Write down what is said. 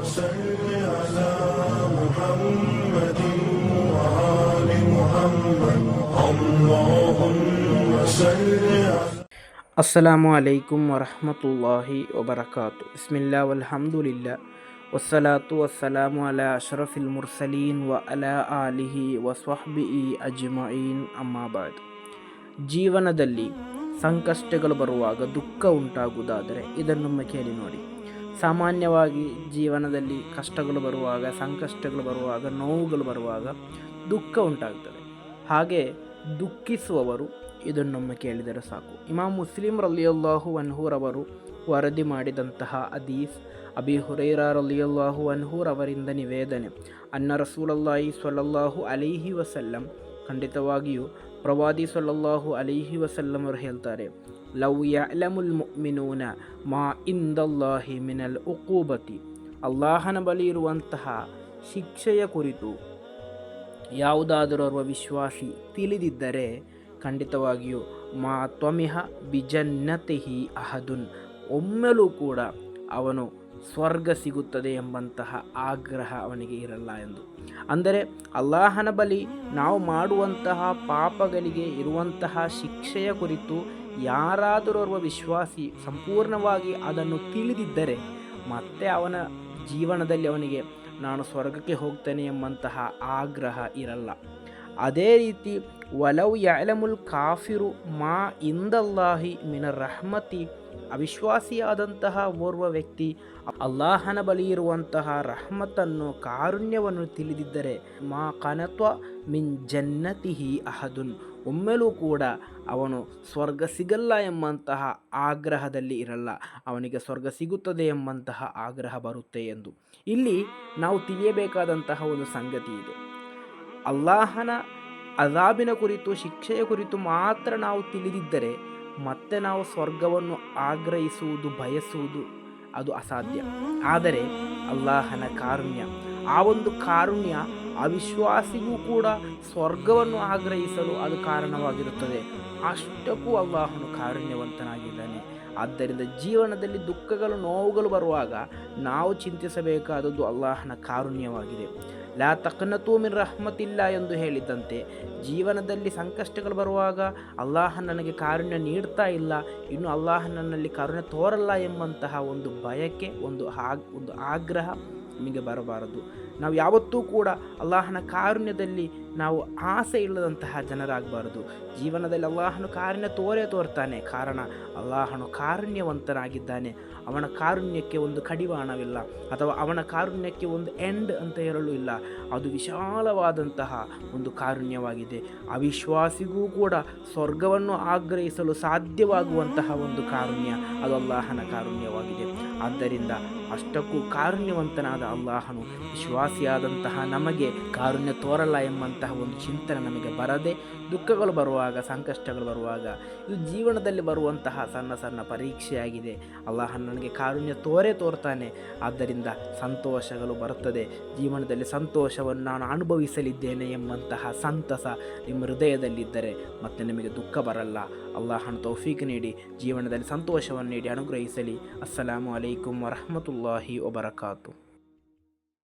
صل على محمد وآل محمد اللهم صل على ಅಸ್ಸಲಾಮು ಅಲೈಕುಂ ವರಹಮತುಲ್ಲಾಹಿ ವಬರಕಾತು. ಬಿಸ್ಮಿಲ್ಲಾ ವಲ್ಹಮ್ದುಲಿಲ್ಲಾ ವಸ್ಸಲಾತು ವಸ್ಸಲಾಮು ಅಲಾ ಅಶ್ರಫಿಲ್ ಮುರ್ಸಲೀನ್ ವ ಅಲಾ ಆಲಿಹಿ ವಸ್ವಹ್ಬಿಹಿ ಅಜ್ಮഈನ್. ಅಮ್ಮಾಬಾದ್. ಜೀವನದಲ್ಲಿ ಸಂಕಷ್ಟಗಳು ಬರುವಾಗ ದುಃಖ ಉಂಟಾಗುವುದಾದರೆ ಇದನ್ನೊಮ್ಮೆ ಕೇಳಿ ನೋಡಿ. ಸಾಮಾನ್ಯವಾಗಿ ಜೀವನದಲ್ಲಿ ಕಷ್ಟಗಳು ಬರುವಾಗ, ಸಂಕಷ್ಟಗಳು ಬರುವಾಗ, ನೋವುಗಳು ಬರುವಾಗ ದುಃಖ ಉಂಟಾಗ್ತದೆ. ಹಾಗೆ ದುಃಖಿಸುವವರು ಇದನ್ನೊಮ್ಮೆ ಕೇಳಿದರೆ ಸಾಕು. ಇಮಾಮ್ ಮುಸ್ಲಿಂ ರಲಿಯಲ್ಲಾಹು ಅನ್ಹುರವರು ವರದಿ ಮಾಡಿದಂತಹ ಹದೀಸ್, ಅಬಿ ಹುರೈರಾ ರಲಿಯಲ್ಲಾಹು ಅನ್ಹುರವರಿಂದ ನಿವೇದನೆ, ಅನ್ನ ರಸೂಲುಲ್ಲಾಹಿ ಸ್ವಲ್ಲಲ್ಲಾಹು ಅಲೈಹಿ ವಸಲ್ಲಂ, ಖಂಡಿತವಾಗಿಯೂ ಪ್ರವಾದಿ ಸ್ವಲ್ಲಲ್ಲಾಹು ಅಲೈಹಿ ವಸಲ್ಲಂ ಅವರು ಹೇಳ್ತಾರೆ, ಲವ್ ಯಅಲಮುಲ್ ಮುಅ್ಮಿನೂನ ಮಾ ಇಂದಲ್ಲಾಹಿ ಮಿನಲ್ ಉಕೂಬತಿ, ಅಲ್ಲಾಹನ ಬಳಿ ಇರುವಂತಹ ಶಿಕ್ಷೆಯ ಕುರಿತು ಯಾವುದಾದರೂ ಓರ್ವ ವಿಶ್ವಾಸಿ ತಿಳಿದಿದ್ದರೆ ಖಂಡಿತವಾಗಿಯೂ ಮಾ ತ್ವಮಿಹ ಬಿಜನ್ನತಿಹಿ ಅಹದುನ್, ಒಮ್ಮೆಲೂ ಕೂಡ ಅವನು ಸ್ವರ್ಗ ಸಿಗುತ್ತದೆ ಎಂಬಂತಹ ಆಗ್ರಹ ಅವನಿಗೆ ಇರಲ್ಲ ಎಂದು. ಅಂದರೆ ಅಲ್ಲಾಹನ ಬಳಿ ನಾವು ಮಾಡುವಂತಹ ಪಾಪಗಳಿಗೆ ಇರುವಂತಹ ಶಿಕ್ಷೆಯ ಕುರಿತು ಯಾರಾದರೋರ್ವ ವಿಶ್ವಾಸಿ ಸಂಪೂರ್ಣವಾಗಿ ಅದನ್ನು ತಿಳಿದಿದ್ದರೆ ಮತ್ತೆ ಅವನ ಜೀವನದಲ್ಲಿ ಅವನಿಗೆ ನಾನು ಸ್ವರ್ಗಕ್ಕೆ ಹೋಗ್ತೇನೆ ಎಂಬಂತಹ ಆಗ್ರಹ ಇರಲ್ಲ. ಅದೇ ರೀತಿ ವಲವ್ ಯಅಲಮುಲ್ ಕಾಫಿರು ಮಾ ಇಂದಲ್ಲಾಹಿ ಮಿನರ್ ರಹ್ಮತಿ, ಅವಿಶ್ವಾಸಿಯಾದಂತಹ ಓರ್ವ ವ್ಯಕ್ತಿ ಅಲ್ಲಾಹನ ಬಳಿ ಇರುವಂತಹ ರಹ್ಮತನ್ನು, ಕಾರುಣ್ಯವನ್ನು ತಿಳಿದಿದ್ದರೆ ಮಾ ಕನತ್ವ ಮಿನ್ ಜನ್ನತಿಹಿ ಅಹದುನ್, ಒಮ್ಮೆಲೂ ಕೂಡ ಅವನು ಸ್ವರ್ಗ ಸಿಗಲ್ಲ ಎಂಬಂತಹ ಆಗ್ರಹದಲ್ಲಿ ಇರಲ್ಲ, ಅವನಿಗೆ ಸ್ವರ್ಗ ಸಿಗುತ್ತದೆ ಎಂಬಂತಹ ಆಗ್ರಹ ಬರುತ್ತೆ ಎಂದು. ಇಲ್ಲಿ ನಾವು ತಿಳಿಯಬೇಕಾದಂತಹ ಒಂದು ಸಂಗತಿ ಇದೆ. ಅಲ್ಲಾಹನ ಅಜಾಬಿನ ಕುರಿತು, ಶಿಕ್ಷೆಯ ಕುರಿತು ಮಾತ್ರ ನಾವು ತಿಳಿದಿದ್ದರೆ ಮತ್ತೆ ನಾವು ಸ್ವರ್ಗವನ್ನು ಆಗ್ರಹಿಸುವುದು, ಬಯಸುವುದು ಅದು ಅಸಾಧ್ಯ. ಆದರೆ ಅಲ್ಲಾಹನ ಕಾರುಣ್ಯ, ಆ ಒಂದು ಕಾರುಣ್ಯ ಅವಿಶ್ವಾಸಿಗೂ ಕೂಡ ಸ್ವರ್ಗವನ್ನು ಆಗ್ರಹಿಸಲು ಅದು ಕಾರಣವಾಗಿರುತ್ತದೆ. ಅಷ್ಟಕ್ಕೂ ಅಲ್ಲಾಹನು ಕಾರುಣ್ಯವಂತನಾಗಿದ್ದಾನೆ. ಆದ್ದರಿಂದ ಜೀವನದಲ್ಲಿ ದುಃಖಗಳು, ನೋವುಗಳು ಬರುವಾಗ ನಾವು ಚಿಂತಿಸಬೇಕಾದದ್ದು ಅಲ್ಲಾಹನ ಕಾರುಣ್ಯವಾಗಿದೆ. ಲಾ ತಕ್ನತು ಮಿನ್ ರಹ್ಮತಿಲ್ಲ ಎಂದು ಹೇಳಿದ್ದಂತೆ ಜೀವನದಲ್ಲಿ ಸಂಕಷ್ಟಗಳು ಬರುವಾಗ ಅಲ್ಲಾಹ ನನಗೆ ಕಾರುಣ್ಯ ನೀಡ್ತಾ ಇಲ್ಲ, ಇನ್ನು ಅಲ್ಲಾಹ ನನ್ನಲ್ಲಿ ಕಾರುಣ್ಯ ತೋರಲ್ಲ ಎಂಬಂತಹ ಒಂದು ಬಯಕೆ, ಒಂದು ಆಗ್ರಹ ನಿಮಗೆ ಬರಬಾರದು. ನಾವು ಯಾವತ್ತೂ ಕೂಡ ಅಲ್ಲಾಹನ ಕಾರುಣ್ಯದಲ್ಲಿ ನಾವು ಆಸೆ ಇಲ್ಲದಂತಹ ಜನರಾಗಬಾರದು. ಜೀವನದಲ್ಲಿ ಅಲ್ಲಾಹನು ಕಾರುಣ್ಯ ತೋರ್ತಾನೆ, ಕಾರಣ ಅಲ್ಲಾಹನು ಕಾರುಣ್ಯವಂತನಾಗಿದ್ದಾನೆ. ಅವನ ಕಾರುಣ್ಯಕ್ಕೆ ಒಂದು ಕಡಿವಾಣವಿಲ್ಲ, ಅಥವಾ ಅವನ ಕಾರುಣ್ಯಕ್ಕೆ ಒಂದು ಎಂಡ್ ಅಂತ ಹೇಳಲು ಇಲ್ಲ. ಅದು ವಿಶಾಲವಾದಂತಹ ಒಂದು ಕಾರುಣ್ಯವಾಗಿದೆ. ಅವಿಶ್ವಾಸಿಗೂ ಕೂಡ ಸ್ವರ್ಗವನ್ನು ಆಗ್ರಹಿಸಲು ಸಾಧ್ಯವಾಗುವಂತಹ ಒಂದು ಕಾರುಣ್ಯ ಅದು ಅಲ್ಲಾಹನ ಕಾರುಣ್ಯವಾಗಿದೆ. ಆದ್ದರಿಂದ ಅಷ್ಟಕ್ಕೂ ಕಾರುಣ್ಯವಂತನಾದ ಅಲ್ಲಾಹನು ವಿಶ್ವಾಸಿಯಾದಂತಹ ನಮಗೆ ಕಾರುಣ್ಯ ತೋರಲ್ಲ ಎಂಬಂತಹ ಒಂದು ಚಿಂತನೆ ನಮಗೆ ಬರದೆ, ದುಃಖಗಳು ಬರುವಾಗ, ಸಂಕಷ್ಟಗಳು ಬರುವಾಗ, ಇದು ಜೀವನದಲ್ಲಿ ಬರುವಂತಹ ಸಣ್ಣ ಸಣ್ಣ ಪರೀಕ್ಷೆಯಾಗಿದೆ. ಅಲ್ಲಾಹ ನನಗೆ ಕಾರುಣ್ಯ ತೋರ್ತಾನೆ, ಆದ್ದರಿಂದ ಸಂತೋಷಗಳು ಬರುತ್ತದೆ. ಜೀವನದಲ್ಲಿ ಸಂತೋಷವನ್ನು ನಾನು ಅನುಭವಿಸಲಿದ್ದೇನೆ ಎಂಬಂತಹ ಸಂತಸ ನಿಮ್ಮ ಹೃದಯದಲ್ಲಿದ್ದರೆ ಮತ್ತೆ ನಿಮಗೆ ದುಃಖ ಬರಲ್ಲ. ಅಲ್ಲಾಹನ ತೌಫೀಕ್ ನೀಡಿ ಜೀವನದಲ್ಲಿ ಸಂತೋಷವನ್ನು ನೀಡಿ ಅನುಗ್ರಹಿಸಲಿ. ಅಸ್ಸಲಾಮು ಅಲೈಕುಂ ವರಹಮತುಲ್ಲಾಹಿ ವಬರಕಾತು.